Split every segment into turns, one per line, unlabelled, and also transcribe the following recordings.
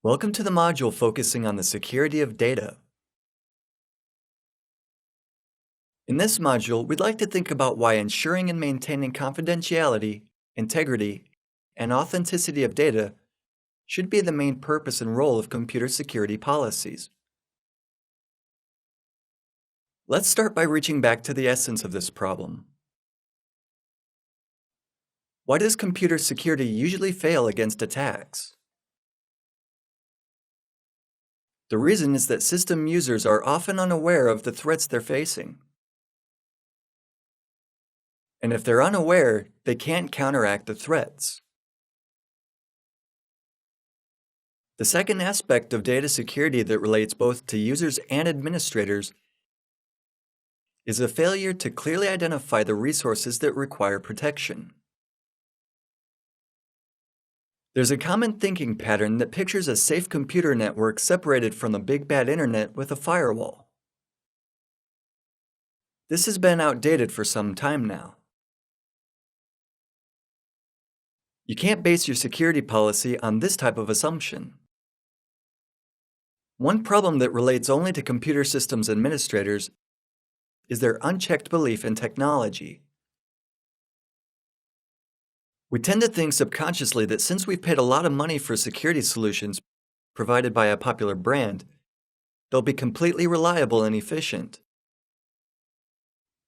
Welcome to the module focusing on the security of data. In this module, we'd like to think about why ensuring and maintaining confidentiality, integrity, and authenticity of data should be the main purpose and role of computer security policies. Let's start by reaching back to the essence of this problem. Why does computer security usually fail against attacks? The reason is that system users are often unaware of the threats they're facing. And if they're unaware, they can't counteract the threats. The second aspect of data security that relates both to users and administrators is a failure to clearly identify the resources that require protection. There's a common thinking pattern that pictures a safe computer network separated from the big bad internet with a firewall. This has been outdated for some time now. You can't base your security policy on this type of assumption. One problem that relates only to computer systems administrators is their unchecked belief in technology. We tend to think subconsciously that since we've paid a lot of money for security solutions provided by a popular brand, they'll be completely reliable and efficient.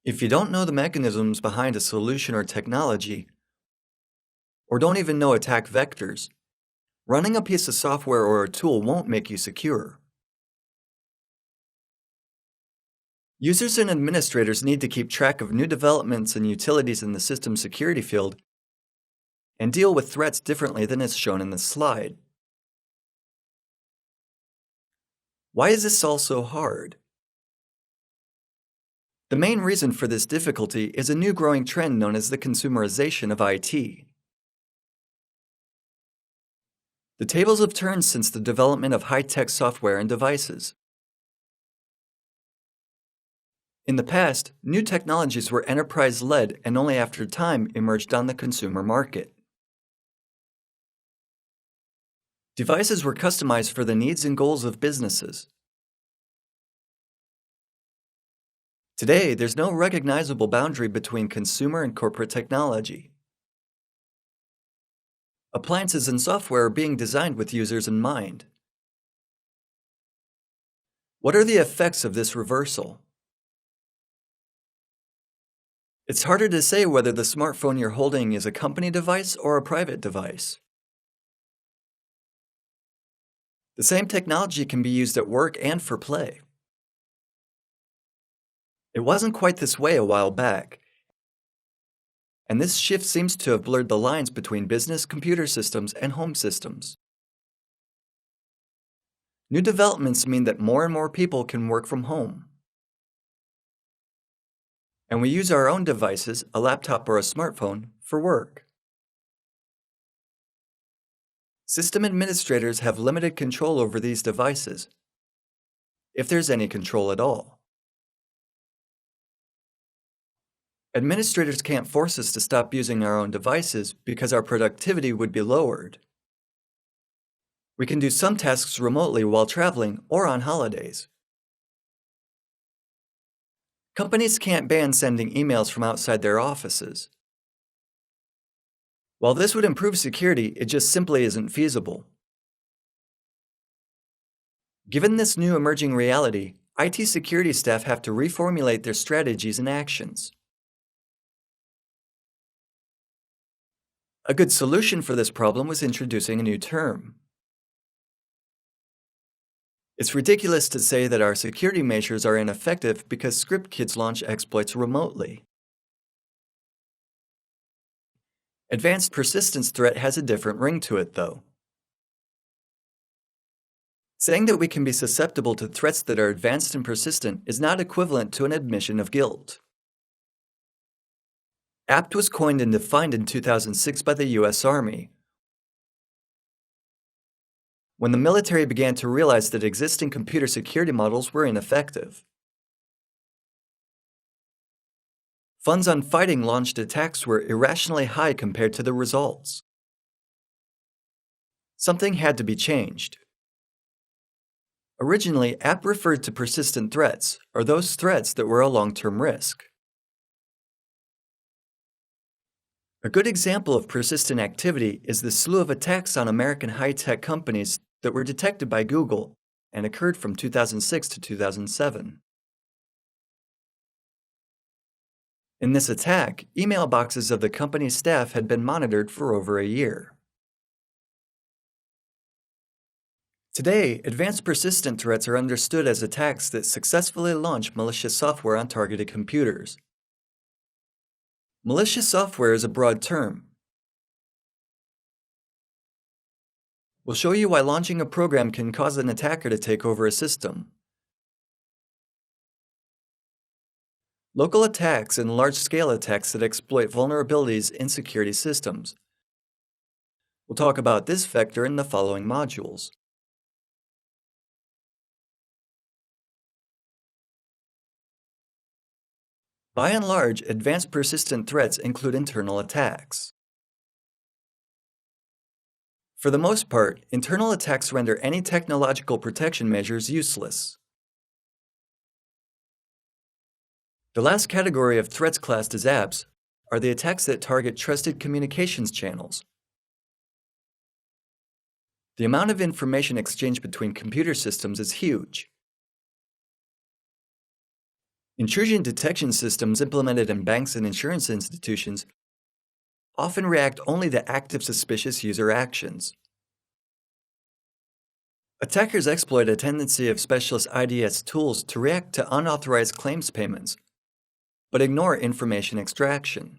If you don't know the mechanisms behind a solution or technology, or don't even know attack vectors, running a piece of software or a tool won't make you secure. Users and administrators need to keep track of new developments and utilities in the system security field and deal with threats differently than is shown in this slide. Why is this all so hard? The main reason for this difficulty is a new growing trend known as the consumerization of IT. The tables have turned since the development of high-tech software and devices. In the past, new technologies were enterprise-led and only after time emerged on the consumer market. Devices were customized for the needs and goals of businesses. Today, there's no recognizable boundary between consumer and corporate technology. Appliances and software are being designed with users in mind. What are the effects of this reversal? It's harder to say whether the smartphone you're holding is a company device or a private device. The same technology can be used at work and for play. It wasn't quite this way a while back, and this shift seems to have blurred the lines between business computer systems and home systems. New developments mean that more and more people can work from home. And we use our own devices, a laptop or a smartphone, for work. System administrators have limited control over these devices, if there's any control at all. Administrators can't force us to stop using our own devices because our productivity would be lowered. We can do some tasks remotely while traveling or on holidays. Companies can't ban sending emails from outside their offices. While this would improve security, it just simply isn't feasible. Given this new emerging reality, IT security staff have to reformulate their strategies and actions. A good solution for this problem was introducing a new term. It's ridiculous to say that our security measures are ineffective because script kids launch exploits remotely. Advanced persistence threat has a different ring to it, though. Saying that we can be susceptible to threats that are advanced and persistent is not equivalent to an admission of guilt. APT was coined and defined in 2006 by the US Army, when the military began to realize that existing computer security models were ineffective. Funds on fighting launched attacks were irrationally high compared to the results. Something had to be changed. Originally, app referred to persistent threats, or those threats that were a long-term risk. A good example of persistent activity is the slew of attacks on American high-tech companies that were detected by Google and occurred from 2006 to 2007. In this attack, email boxes of the company's staff had been monitored for over a year. Today, advanced persistent threats are understood as attacks that successfully launch malicious software on targeted computers. Malicious software is a broad term. We'll show you why launching a program can cause an attacker to take over a system. Local attacks and large-scale attacks that exploit vulnerabilities in security systems. We'll talk about this vector in the following modules. By and large, advanced persistent threats include internal attacks. For the most part, internal attacks render any technological protection measures useless. The last category of threats classed as apps are the attacks that target trusted communications channels. The amount of information exchanged between computer systems is huge. Intrusion detection systems implemented in banks and insurance institutions often react only to active suspicious user actions. Attackers exploit a tendency of specialist IDS tools to react to unauthorized claims payments, but ignore information extraction.